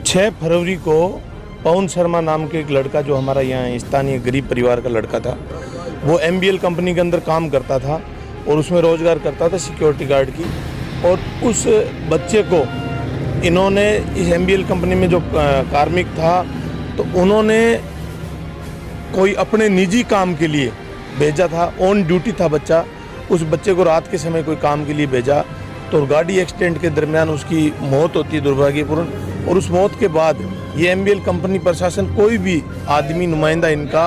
6 फरवरी को पवन शर्मा नाम के एक लड़का, जो हमारा यहाँ स्थानीय गरीब परिवार का लड़का था, वो MBL कंपनी के अंदर काम करता था और उसमें रोजगार करता था सिक्योरिटी गार्ड की। और उस बच्चे को इन्होंने इस MBL कंपनी में जो कार्मिक था, तो उन्होंने कोई अपने निजी काम के लिए भेजा था, ऑन ड्यूटी था बच्चा। उस बच्चे को रात के समय कोई काम के लिए भेजा, तो गाड़ी एक्सीडेंट के दरमियान उसकी मौत होती है दुर्भाग्यपूर्ण। और उस मौत के बाद ये MBL कंपनी प्रशासन, कोई भी आदमी नुमाइंदा इनका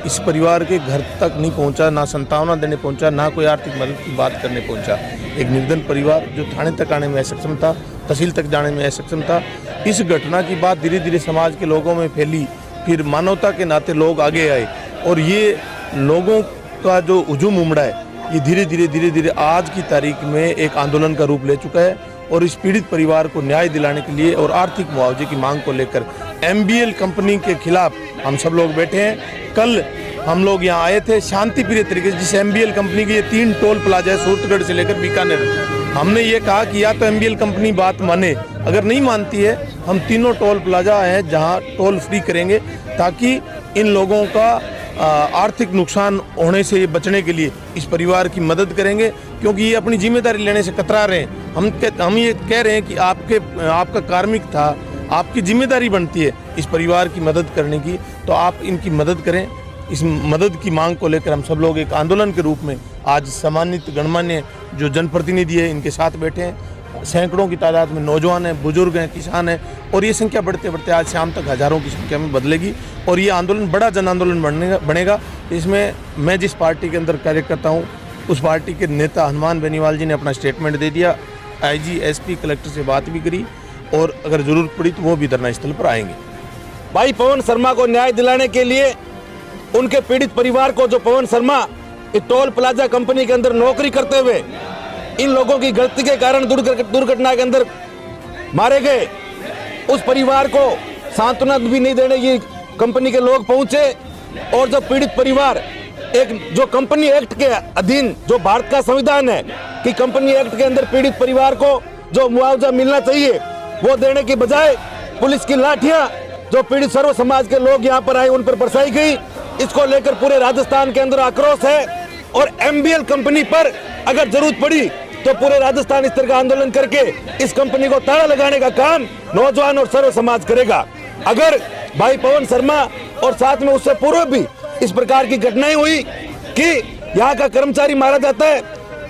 इस परिवार के घर तक नहीं पहुंचा, ना संतावना देने पहुंचा, ना कोई आर्थिक मदद की बात करने पहुंचा। एक निर्धन परिवार जो थाने तक आने में असक्षम था, तहसील तक जाने में असक्षम था। इस घटना की बात धीरे धीरे समाज के लोगों में फैली, फिर मानवता के नाते लोग आगे आए और ये लोगों का जो हुजूम उमड़ा है, ये धीरे धीरे आज की तारीख में एक आंदोलन का रूप ले चुका है। और इस पीड़ित परिवार को न्याय दिलाने के लिए और आर्थिक मुआवजे की मांग को लेकर MBL कंपनी के खिलाफ हम सब लोग बैठे हैं। कल हम लोग यहाँ आए थे शांति प्रिय तरीके से। जिस MBL कंपनी के ये 3 टोल प्लाजा है, सूरतगढ़ से लेकर बीकानेर, हमने ये कहा कि या तो MBL कंपनी बात माने, अगर नहीं मानती है हम तीनों टोल प्लाजा हैं जहाँ टोल फ्री करेंगे, ताकि इन लोगों का आर्थिक नुकसान होने से बचने के लिए इस परिवार की मदद करेंगे, क्योंकि ये अपनी जिम्मेदारी लेने से कतरा रहे हैं। हम ये कह रहे हैं कि आपका कार्मिक था, आपकी जिम्मेदारी बनती है इस परिवार की मदद करने की, तो आप इनकी मदद करें। इस मदद की मांग को लेकर हम सब लोग एक आंदोलन के रूप में आज सम्मानित गणमान्य जो जनप्रतिनिधि है इनके साथ बैठे हैं। सैकड़ों की तादाद में नौजवान हैं, बुजुर्ग हैं, किसान हैं, और ये संख्या बढ़ते बढ़ते आज शाम तक हज़ारों की संख्या में बदलेगी और ये आंदोलन बड़ा जन आंदोलन बनेगा। इसमें मैं जिस पार्टी के अंदर कार्य करता हूँ, उस पार्टी के नेता हनुमान बेनीवाल जी ने अपना स्टेटमेंट दे दिया। IG, SP, कलेक्टर से बात भी करी और अगर ज़रूरत पड़ी तो वो भी धरना स्थल पर आएंगे। भाई पवन शर्मा को न्याय दिलाने के लिए उनके पीड़ित परिवार को, जो पवन शर्मा इस टोल प्लाजा कंपनी के अंदर नौकरी करते हुए इन लोगों की गलती के कारण दुर्घटना के अंदर मारे गए, उस परिवार को सांत्वना भी नहीं देने ये कंपनी के लोग पहुंचे। और जो पीड़ित परिवार, एक जो कंपनी एक्ट के अधीन, जो भारत का संविधान है कि कंपनी एक्ट के अंदर पीड़ित परिवार को जो मुआवजा मिलना चाहिए वो देने की बजाय पुलिस की लाठियां जो पीड़ित सर्व समाज के लोग यहाँ पर आए उन पर बरसाई गई। इसको लेकर पूरे राजस्थान के अंदर आक्रोश है और MBL कंपनी पर अगर जरूरत पड़ी तो पूरे राजस्थान स्तर का आंदोलन करके इस कंपनी को ताला लगाने का काम नौजवान और सर्व समाज करेगा। अगर भाई पवन शर्मा और साथ में उससे पूर्व भी इस प्रकार की घटनाएं हुई कि यहाँ का कर्मचारी मारा जाता है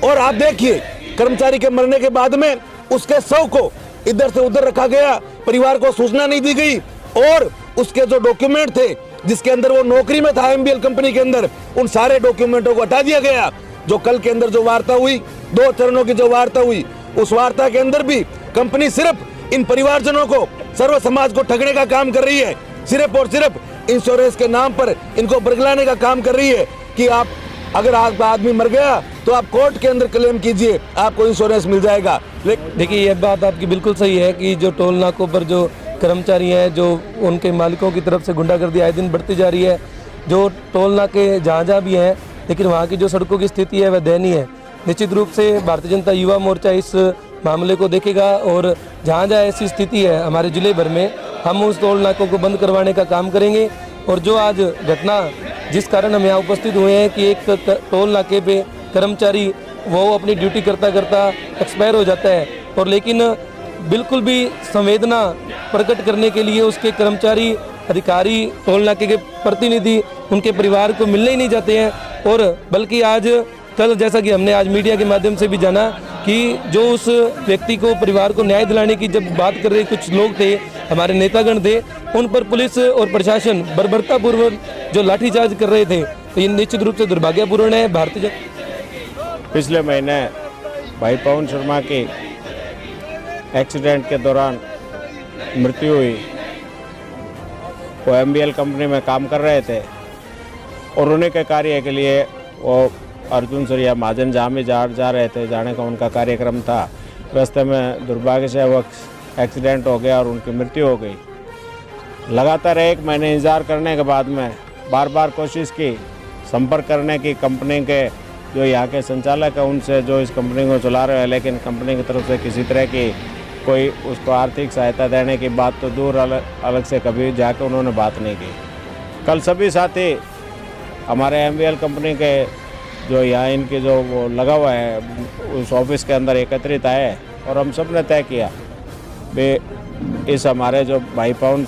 और आप देखिए कर्मचारी के मरने के बाद में उसके शव को इधर से उधर रखा गया, परिवार को सूचना नहीं दी गई और उसके जो डॉक्यूमेंट थे जिसके अंदर वो नौकरी में था MBL कंपनी के अंदर, उन सारे डॉक्यूमेंटों को हटा दिया गया। जो कल के अंदर जो वार्ता हुई, 2 चरणों की जो वार्ता हुई, उस वार्ता के अंदर भी कंपनी सिर्फ इन परिवारजनों को, सर्व समाज को ठगने का काम कर रही है। सिर्फ और सिर्फ इंश्योरेंस के नाम पर इनको बरगलाने का काम कर रही है कि आप अगर आपका आदमी मर गया तो आप कोर्ट के अंदर क्लेम कीजिए, आपको इंश्योरेंस मिल जाएगा। देखिए ये बात आपकी बिल्कुल सही है कि जो टोल नाकों पर जो कर्मचारी हैं, जो उनके मालिकों की तरफ से गुंडागर्दी आए दिन बढ़ती जा रही है। जो टोल नाके जहाँ भी हैं, लेकिन वहाँ की जो सड़कों की स्थिति है वह दयनीय है। निश्चित रूप से भारतीय जनता युवा मोर्चा इस मामले को देखेगा और जहाँ ऐसी स्थिति है हमारे जिले भर में, हम उस टोल नाकों को बंद करवाने का काम करेंगे। और जो आज घटना जिस कारण हम यहाँ उपस्थित हुए हैं कि एक टोल नाके पे कर्मचारी वो अपनी ड्यूटी करता करता एक्सपायर हो जाता है, और लेकिन बिल्कुल भी संवेदना प्रकट करने के लिए उसके कर्मचारी, अधिकारी, टोल नाके के प्रतिनिधि उनके परिवार को मिलने ही नहीं जाते हैं। और बल्कि आज कल जैसा कि हमने आज मीडिया के माध्यम से भी जाना कि जो उस व्यक्ति को, परिवार को न्याय दिलाने की जब बात कर रहे कुछ लोग थे, हमारे नेतागण थे, उन पर पुलिस और प्रशासन बर्बरतापूर्वक जो लाठीचार्ज कर रहे थे, तो ये निश्चित रूप से दुर्भाग्यपूर्ण है। भारतीय पिछले महीने भाई पवन शर्मा की एक्सीडेंट के दौरान मृत्यु हुई। वो MBL कंपनी में काम कर रहे थे और उन्हीं के कार्य के लिए वो अर्जुन सरिया महाजन जहाँ भी जा रहे थे, जाने का उनका कार्यक्रम था। रास्ते में दुर्भाग्य से वो एक्सीडेंट हो गया और उनकी मृत्यु हो गई। लगातार 1 महीने इंतज़ार करने के बाद में बार बार कोशिश की संपर्क करने की कंपनी के जो यहाँ के संचालक हैं उनसे, जो इस कंपनी को चला रहे हैं, लेकिन कंपनी की तरफ से किसी तरह की कोई उसको आर्थिक सहायता देने की बात तो दूर, अलग से कभी जाकर उन्होंने बात नहीं की। कल सभी साथी हमारे एमबीएल कंपनी के जो यहाँ इनके जो वो लगा हुआ है उस ऑफिस के अंदर एकत्रित आए और हम सब ने तय किया भी इस हमारे जो भाई पवन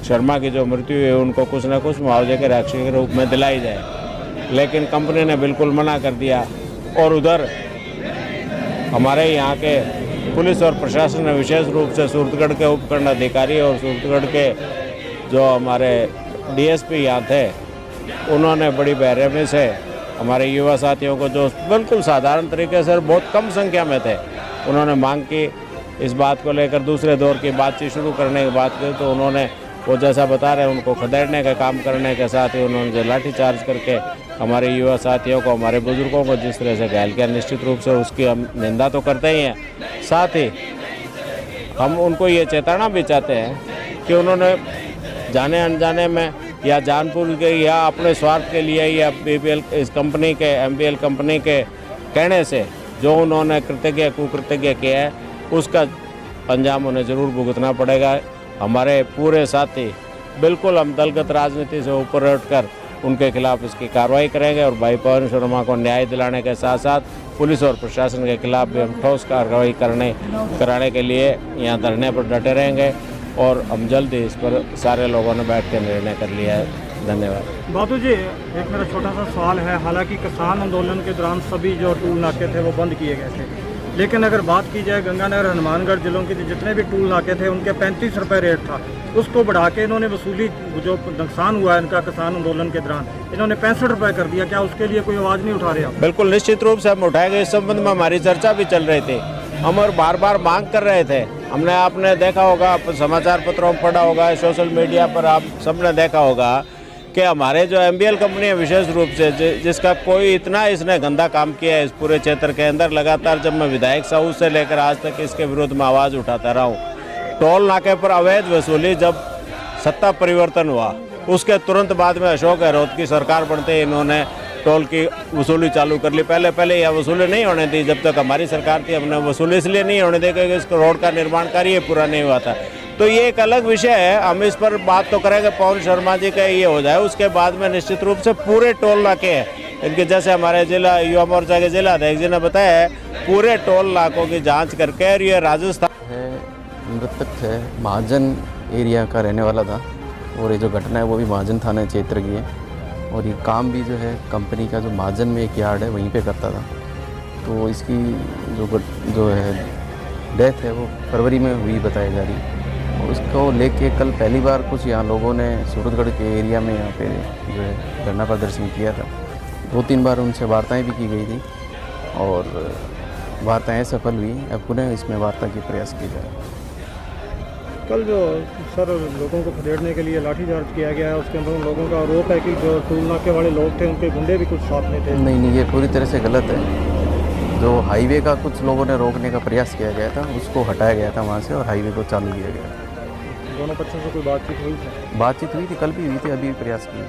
शर्मा की जो मृत्यु हुई उनको कुछ ना कुछ मुआवजे के राशि के रूप में दिलाई जाए, लेकिन कंपनी ने बिल्कुल मना कर दिया। और उधर हमारे यहाँ के पुलिस और प्रशासन ने विशेष रूप से सूरतगढ़ के उपखंड अधिकारी और सूरतगढ़ के जो हमारे डीएसपी यहाँ थे उन्होंने बड़ी बेरहमी से हमारे युवा साथियों को, जो बिल्कुल साधारण तरीके से बहुत कम संख्या में थे, उन्होंने मांग की इस बात को लेकर दूसरे दौर की बातचीत शुरू करने की बात की, तो उन्होंने वो जैसा बता रहे हैं उनको खदेड़ने का काम करने के साथ ही उन्होंने जो लाठीचार्ज करके हमारे युवा साथियों को, हमारे बुजुर्गों को जिस तरह से घायल किया, निश्चित रूप से उसकी हम निंदा तो करते ही हैं। साथ ही हम उनको ये चेताना भी चाहते हैं कि उन्होंने जाने अनजाने में या जानबूझ के या अपने स्वार्थ के लिए या बीपीएल इस कंपनी के एमबीएल कंपनी के कहने से जो उन्होंने कुकृत्य किया है उसका अंजाम उन्हें जरूर भुगतना पड़ेगा। हमारे पूरे साथी बिल्कुल हम दलगत राजनीति से ऊपर उठकर उनके खिलाफ इसकी कार्रवाई करेंगे और भाई पवन शर्मा को न्याय दिलाने के साथ साथ पुलिस और प्रशासन के खिलाफ भी हम ठोस कार्रवाई कराने के लिए यहाँ धरने पर डटे रहेंगे और हम जल्द ही इस पर सारे लोगों ने बैठ कर निर्णय कर लिया है। धन्यवाद। बाबू जी, एक मेरा छोटा सा सवाल है। हालांकि किसान आंदोलन के दौरान सभी जो टूल नाके थे वो बंद किए गए थे, लेकिन अगर बात की जाए गंगानगर हनुमानगढ़ जिलों के जितने भी टूल नाके थे उनके 35 रुपये रेट था, उसको बढ़ा के इन्होंने वसूली, जो नुकसान हुआ है इनका किसान आंदोलन के दौरान, इन्होंने 65 रुपये कर दिया। क्या उसके लिए कोई आवाज़ नहीं उठा रहे आप? बिल्कुल निश्चित रूप से हम उठाएंगे। इस संबंध में हमारी चर्चा भी चल रही थी, हम और बार बार मांग कर रहे थे। हमने आपने देखा होगा, समाचार पत्रों में पढ़ा होगा, सोशल मीडिया पर आप सबने देखा होगा कि हमारे जो एमबीएल कंपनी है विशेष रूप से जिसका कोई इतना इसने गंदा काम किया है इस पूरे क्षेत्र के अंदर, लगातार जब मैं विधायक साहू से लेकर आज तक इसके विरोध में आवाज़ उठाता रहा हूँ। टोल नाके पर अवैध वसूली जब सत्ता परिवर्तन हुआ उसके तुरंत बाद में अशोक गहलोत की सरकार बनते ही इन्होंने टोल की वसूली चालू कर ली। पहले यह वसूली नहीं होने दी जब तक हमारी सरकार थी। हमने वसूली इसलिए नहीं होने दी क्योंकि इस रोड का निर्माण कार्य पूरा नहीं हुआ था। तो ये एक अलग विषय है, हम इस पर बात तो करेंगे। पवन शर्मा जी का ये हो जाए उसके बाद में निश्चित रूप से पूरे टोल नाके हैं इनके, जैसे हमारे जिला युवा मोर्चा के जिला अध्यक्ष जी ने बताया है, पूरे टोल नाकों की जांच करके। और ये राजस्थान है, मृतक है महाजन एरिया का रहने वाला था और ये जो घटना है वो भी महाजन थाना क्षेत्र की है और ये काम भी जो है कंपनी का जो महाजन में एक यार्ड है वहीं पे करता था। तो इसकी जो है डेथ है वो फरवरी में हुई बताई जा रही है। और उसको लेके कल पहली बार कुछ यहाँ लोगों ने सूरतगढ़ के एरिया में यहाँ पे जो है धरना प्रदर्शन किया था। 2-3 बार उनसे वार्ताएं भी की गई थी और वार्ताएं सफल हुई। अब पुनः इसमें वार्ता की प्रयास किया जा रहा है। कल जो सर लोगों को खदेड़ने के लिए लाठीचार्ज किया गया है उसके अंदर उन लोगों का आरोप है कि जो टूल नाके वाले लोग थे उनके गुंडे भी कुछ साथ में थे। नहीं, ये पूरी तरह से गलत है। जो हाईवे का कुछ लोगों ने रोकने का प्रयास किया गया था उसको हटाया गया था वहाँ से और हाईवे को चालू किया गया। दोनों पक्षों से कोई बातचीत हुई थी? बातचीत हुई थी, कल भी हुई थी, अभी भी प्रयास किया।